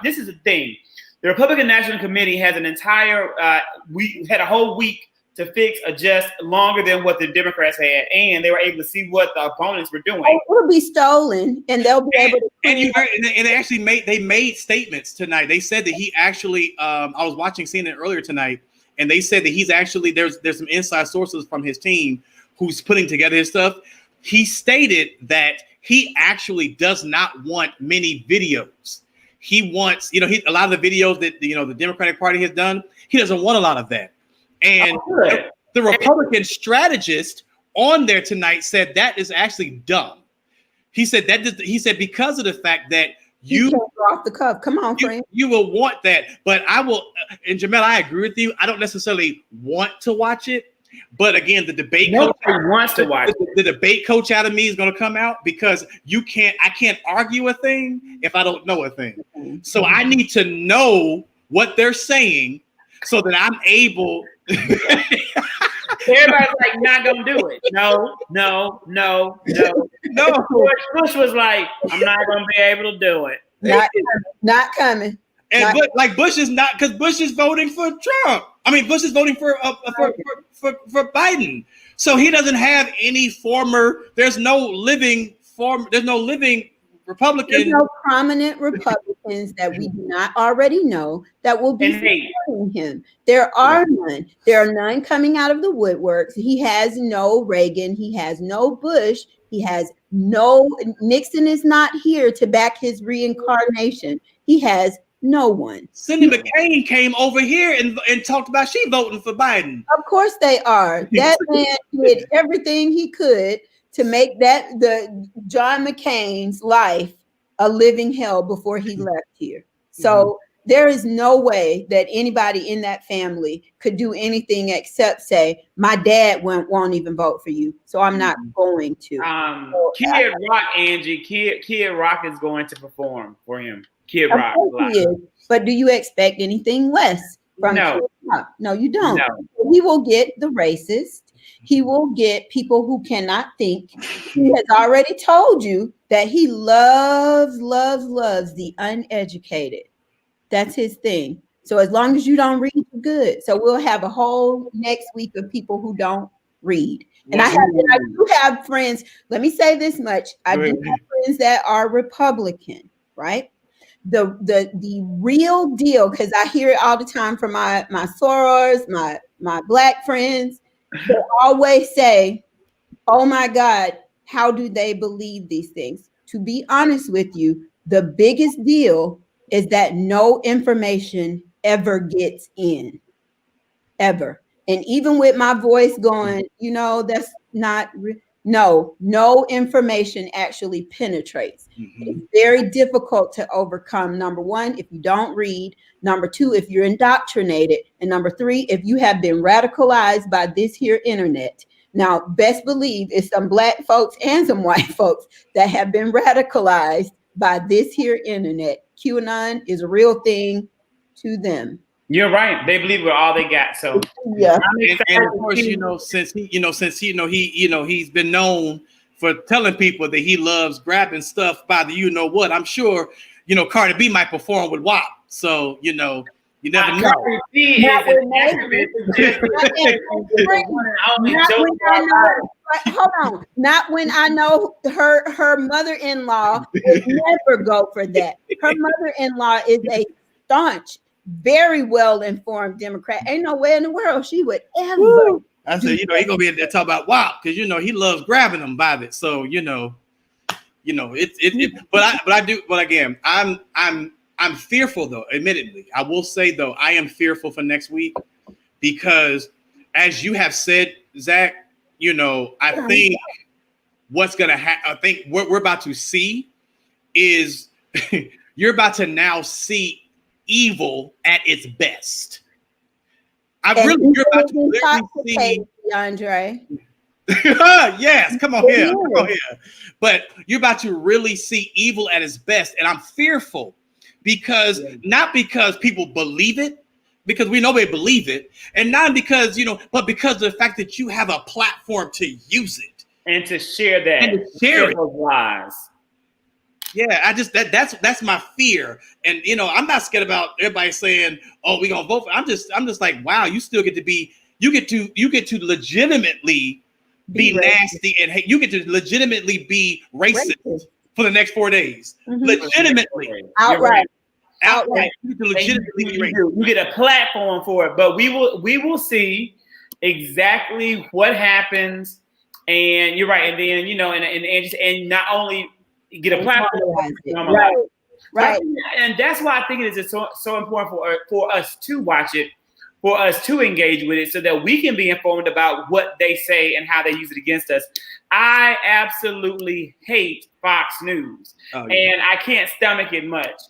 this is the thing. The Republican National Committee has an entire had a whole week to fix, adjust longer than what the Democrats had, and they were able to see what the opponents were doing. It'll be stolen, and they'll be able to. And they actually made statements tonight. They said that he actually. I was watching CNN earlier tonight, and they said that he's actually there's some inside sources from his team who's putting together his stuff. He stated that he actually does not want many videos. He wants, a lot of the videos that the Democratic Party has done. He doesn't want a lot of that. And the Republican strategist on there tonight said that is actually dumb. He said because of the fact that you off the cuff. Come on, friend. You will want that, but I will. And Jamel, I agree with you. I don't necessarily want to watch it, but again, the debate coach wants to watch it. The debate coach out of me is going to come out because I can't argue a thing if I don't know a thing. So I need to know what they're saying so that I'm able. Everybody's like, not gonna do it. No. Bush was like, I'm not gonna be able to do it. Not coming. And Bush is not, because Bush is voting for Trump. I mean, Bush is voting for Biden. So he doesn't have any there's no living Republican. There's no prominent Republicans that we do not already know that will be supporting him. There are none. There are none coming out of the woodworks. He has no Reagan. He has no Bush. He has no Nixon is not here to back his reincarnation. He has no one. Cindy McCain came over here and talked about she voting for Biden. Of course they are. That man did everything he could to make the John McCain's life a living hell before he left here. So there is no way that anybody in that family could do anything except say, my dad won't even vote for you, so I'm not going to. Kid Rock, Angie. Kid Rock is going to perform for him. Kid Rock. He is, but do you expect anything less? from No. 2 o'clock. No, you don't. No. He will get the racist. He will get people who cannot think. He has already told you that he loves the uneducated. That's his thing. So as long as you don't read, you're good. So we'll have a whole next week of people who don't read. And I do have friends. Let me say this much. I do have friends that are Republican, right? The real deal, because I hear it all the time from my sorors, my Black friends. They always say, oh my God, how do they believe these things? To be honest with you, the biggest deal is that no information ever gets in, ever. And even with my voice going, that's not no information actually penetrates. It's very difficult to overcome. Number one, if you don't read. Number two, if you're indoctrinated. And number three, if you have been radicalized by this here internet. Now, best believe it's some Black folks and some white folks that have been radicalized by this here internet. QAnon is a real thing to them. You're right. They believe we're all they got. So yeah. And of course, since he's been known for telling people that he loves grabbing stuff by the what. I'm sure Cardi B might perform with WAP. So you never know. Hold on. Not when I know her mother-in-law would never go for that. Her mother-in-law is a staunch, very well-informed Democrat. Ain't no way in the world she would ever. Woo. I said, he gonna be there talk about WAP because he loves grabbing them by it. So but again, I'm fearful though. Admittedly, I will say though, I am fearful for next week because, as you have said, Zach, I think what's gonna happen. I think what we're about to see is you're about to now see evil at its best. You're about to literally see DeAndre. Yes, come on here. But you're about to really see evil at its best, and I'm fearful because not because people believe it, because we know they believe it, and not because but because of the fact that you have a platform to use it and to share that and to share those lies. Yeah, I just that's my fear, and I'm not scared about everybody saying, "Oh, we gonna vote for." I'm just like, wow, you still get to legitimately be nasty and you get to legitimately be racist for the next 4 days. Legitimately, outright. You get to legitimately be racist. You get a platform for it, but we will see exactly what happens. And you're right, and then and not only get a platform, right. And that's why I think it is so important for us to watch it, for us to engage with it, so that we can be informed about what they say and how they use it against us. I absolutely hate Fox News, and I can't stomach it much.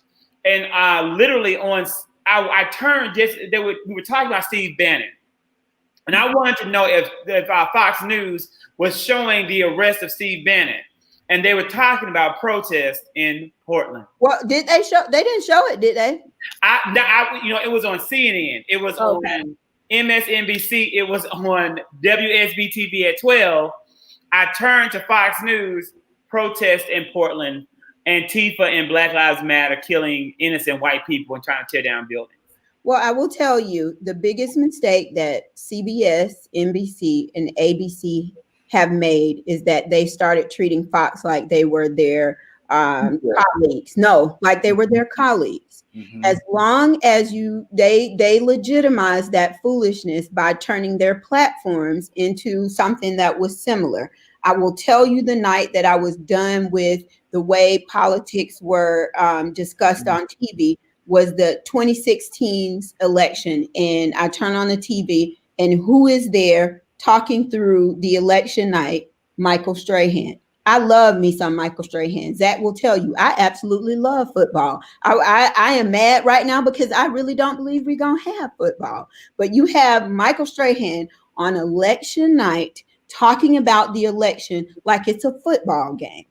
And literally I turned we were talking about Steve Bannon, and I wanted to know if Fox News was showing the arrest of Steve Bannon. And they were talking about protests in Portland. Well, did they show? They didn't show it, did they? It was on CNN. It was on MSNBC. It was on WSB TV at 12. I turned to Fox News. Protest in Portland. Antifa and Black Lives Matter killing innocent white people and trying to tear down buildings. Well, I will tell you the biggest mistake that CBS, NBC, and ABC have made is that they started treating Fox like they were their colleagues. No, like they were their colleagues. As long as they legitimize that foolishness by turning their platforms into something that was similar. I will tell you the night that I was done with the way politics were discussed on TV was the 2016 election. And I turn on the TV and who is there talking through the election night? Michael Strahan. I love me some Michael Strahan. Zach will tell you, I absolutely love football. I am mad right now because I really don't believe we're going to have football. But you have Michael Strahan on election night talking about the election like it's a football game.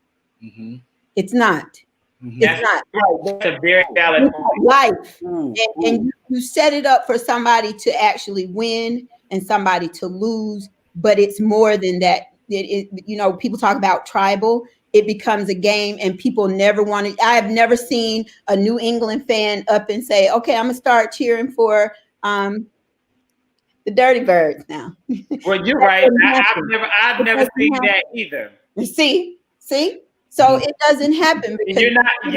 It's not. It's not. That's a very valid point. Life. And you you set it up for somebody to actually win and somebody to lose, but it's more than that. People talk about tribal. It becomes a game, and people never want to. I have never seen a New England fan up and say, "Okay, I'm gonna start cheering for the Dirty Birds now." Well, you're right. I've never seen that either. See. So it doesn't happen because you're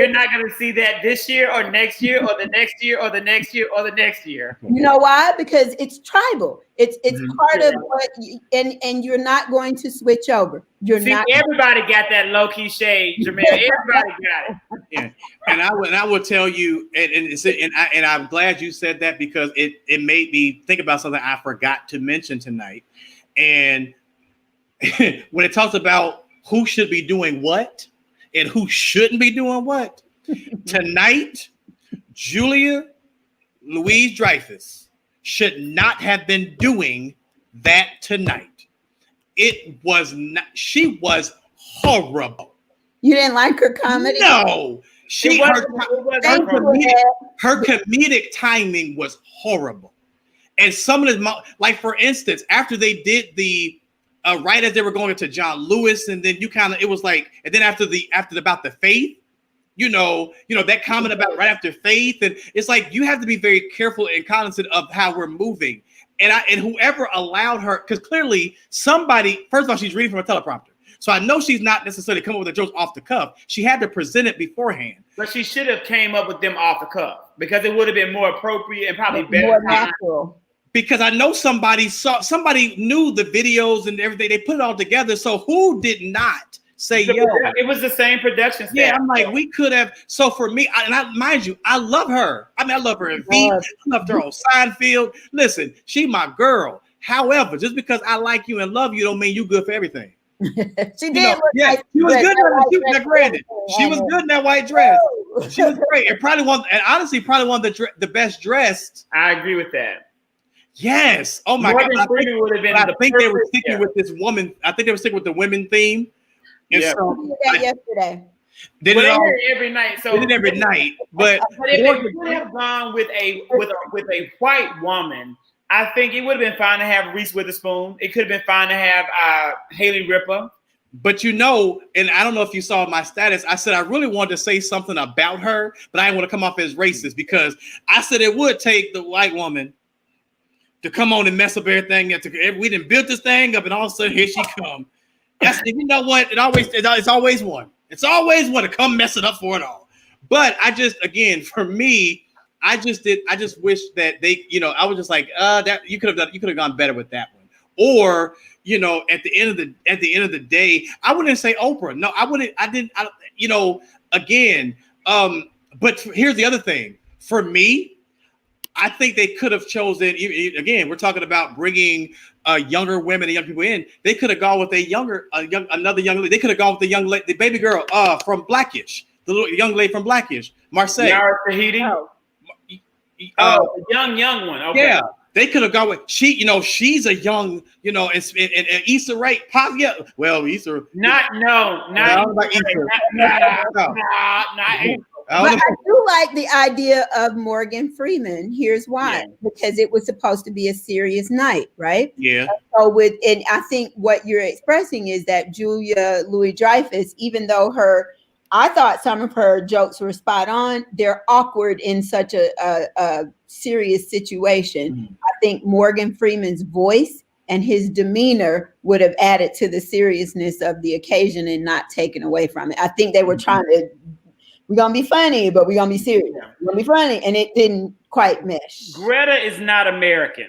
not going to see that this year or next year or the next year or the next year or the next year. You know why? Because it's tribal. It's part of what, and you're not going to switch over. Everybody got that low key shade, Jamel. Everybody got it. Yeah, and I will tell you, and I'm glad you said that because it made me think about something I forgot to mention tonight. And when it talks about who should be doing what and who shouldn't be doing what, tonight, Julia Louis-Dreyfus should not have been doing that tonight. It was not. She was horrible. You didn't like her comedy? No. Her comedic timing was horrible. And some of the, like for instance, after they did the right as they were going into John Lewis, and then it was like, and then after about the faith, that comment about right after faith, and it's like you have to be very careful and cognizant of how we're moving. And whoever allowed her, because clearly somebody, first of all, she's reading from a teleprompter. So I know she's not necessarily coming up with the jokes off the cuff. She had to present it beforehand. But she should have came up with them off the cuff because it would have been more appropriate and probably better. More natural. Because I know somebody knew the videos and everything. They put it all together. So who did not say, yo? It was the same production staff. Yeah, I'm like, we could have. So for me, mind you, I love her. I mean, I love her in Veep. I loved her on Seinfeld. Listen, she my girl. However, just because I like you and love you don't mean you good for everything. She did. She was good. She was good in that white dress. She was great. And honestly, probably one of the best dressed. I agree with that. Yes. Oh my God. I think they were sticking with this woman. I think they were sticking with the women theme. And so we did that yesterday. They did it every night. So they did it every night. But if they would have gone with a white woman, I think it would have been fine to have Reese Witherspoon. It could have been fine to have Haley Ripper. But and I don't know if you saw my status, I said I really wanted to say something about her, but I didn't want to come off as racist because I said it would take the white woman to come on and mess up everything. We didn't build this thing up, and all of a sudden here she come. You know what? It's always one. It's always one to come mess it up for it all. But for me, I just wish that they, I was just like, that you could have gone better with that one. Or, at the end of the day, I wouldn't say Oprah. No, I wouldn't. I didn't. But here's the other thing. For me, I think they could have chosen. Again, we're talking about bringing younger women and young people in. They could have gone with another young lady. They could have gone with the baby girl from Blackish, the little young lady from Blackish, Marseille. Yara Tahiti. The young one. Okay. Yeah, they could have gone with she's a young, and Issa Rae. Well, Issa. Not Issa. But I do like the idea of Morgan Freeman. Here's why: because it was supposed to be a serious night, right? Yeah. And I think what you're expressing is that Julia Louis-Dreyfus, even though I thought some of her jokes were spot on, they're awkward in such a serious situation. Mm-hmm. I think Morgan Freeman's voice and his demeanor would have added to the seriousness of the occasion and not taken away from it. I think they were trying to, we're going to be funny, but we're going to be serious. We're going to be funny. And it didn't quite mesh. Greta is not American.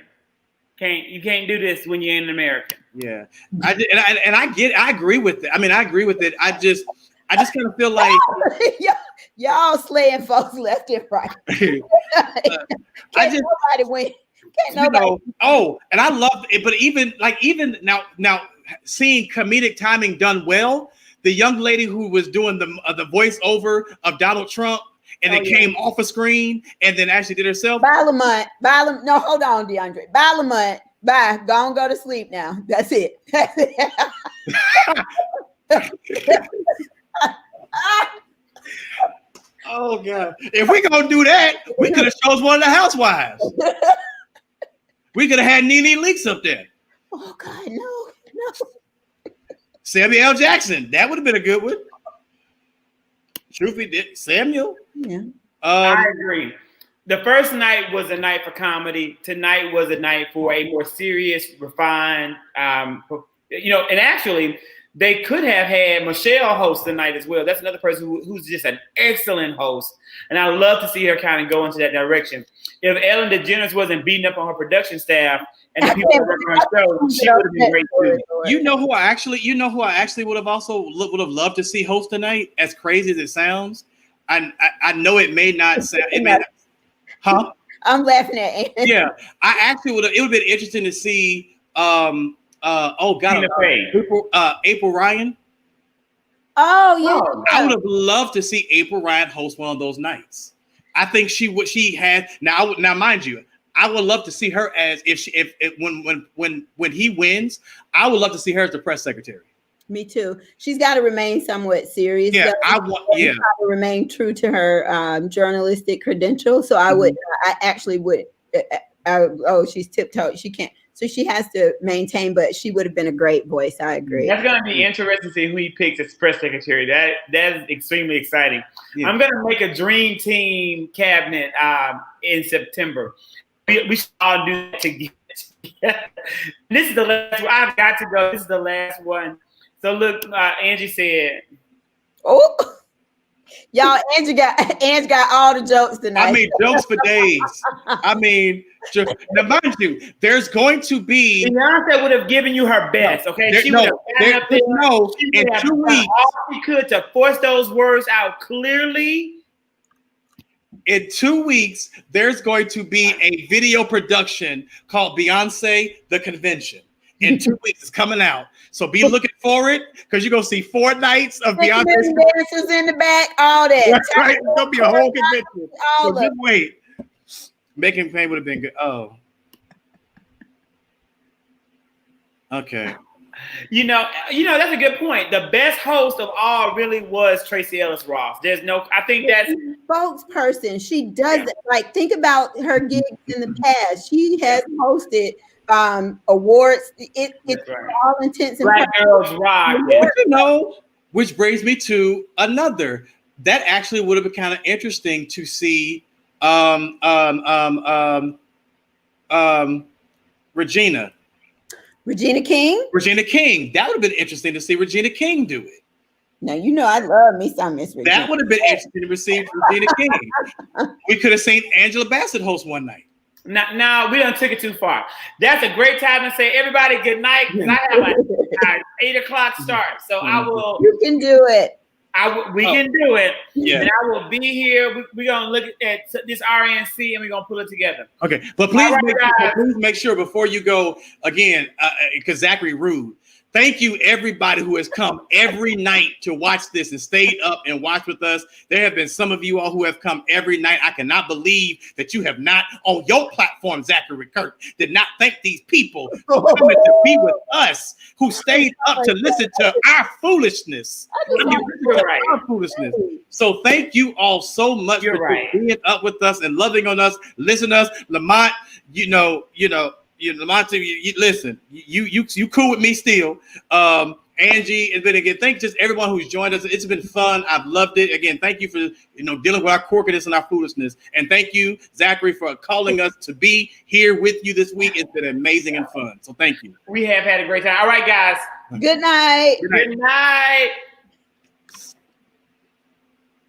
You can't do this when you ain't an American. Yeah. I agree with it. I agree with it. I just kind of feel like y'all slaying folks left and right. Nobody win. Can't nobody. And I love it, but even now seeing comedic timing done well, the young lady who was doing the voiceover of Donald Trump and then came off a screen and then actually did herself. Balamont. No, hold on, DeAndre. Balamont. Bye. Go to sleep now. That's it. Oh God! If we gonna do that, we could have chose one of the housewives. We could have had Nene Leakes up there. Oh God, no. Samuel L. Jackson. That would have been a good one. Truth be did, Samuel. Yeah. I agree. The first night was a night for comedy. Tonight was a night for a more serious, refined, and actually, they could have had Michelle host the night as well. That's another person who's just an excellent host. And I love to see her kind of go into that direction. If Ellen DeGeneres wasn't beating up on her production staff and the people that work on her show, she would have been great too. You know who I actually would have loved to see host tonight, as crazy as it sounds. I know it may not sound, huh? I'm laughing at Ann. Yeah, I actually would have, it would have been interesting to see, April Ryan. Oh yeah. I would have loved to see April Ryan host one of those nights. I think she had now mind you, I would love to see her as when he wins, I would love to see her as the press secretary. Me too. She's got to remain somewhat serious. Yeah, to remain true to her journalistic credentials. So I would, I actually would. She's tiptoe. She can't. So she has to maintain, but she would have been a great voice. I agree. That's going to be interesting to see who he picks as press secretary. That is extremely exciting. Yeah. I'm going to make a dream team cabinet in September. We should all do that together. This is the last one. I've got to go. This is the last one. So look, Angie said. Oh, y'all, Angie got all the jokes tonight. I mean, jokes for days. I mean, now mind you, there's going to be. Beyonce would have given you her best, okay? In 2 weeks, all she could to force those words out clearly. In 2 weeks, there's going to be a video production called Beyonce: The Convention. In 2 weeks, it's coming out. So be looking for it, because you're going to see 4 nights of Beyonce. Dancers in the back, all that. That's right. It's going to be a whole convention. So just wait. Making Pain would have been good. Oh. Okay. You know, that's a good point. The best host of all really was Tracee Ellis Ross. I think that's spokesperson. She does it. Like, think about her gigs in the past. She has hosted awards. It's right. All intents and Black Girls Rock. Which brings me to another. That actually would have been kind of interesting to see. Regina King. That would have been interesting to see Regina King do it. Now I love me some Miss Regina. That would have been interesting to receive Regina King. We could have seen Angela Bassett host one night. No, we done took it too far. That's a great time to say everybody good night, because I have an 8 o'clock start. So I will. You can do it. We can do it. Yeah. And I will be here. We're going to look at this RNC and we're going to pull it together. Okay. But please make sure before you go again, because Zachary rude. Thank you, everybody who has come every night to watch this and stayed up and watched with us. There have been some of you all who have come every night. I cannot believe that you have not, on your platform, Zachary Kirk, did not thank these people for coming to be with us, who stayed up to listen to our foolishness. Our foolishness. So thank you all so much for being up with us and loving on us, listening to us. Lamont, Lamont, listen, you cool with me still. Angie, and then again, thank just everyone who's joined us. It's been fun. I've loved it. Again, thank you for dealing with our quirkiness and our foolishness. And thank you, Zachary, for calling us to be here with you this week. It's been amazing and fun. So thank you. We have had a great time. All right, guys. Good night. Good night.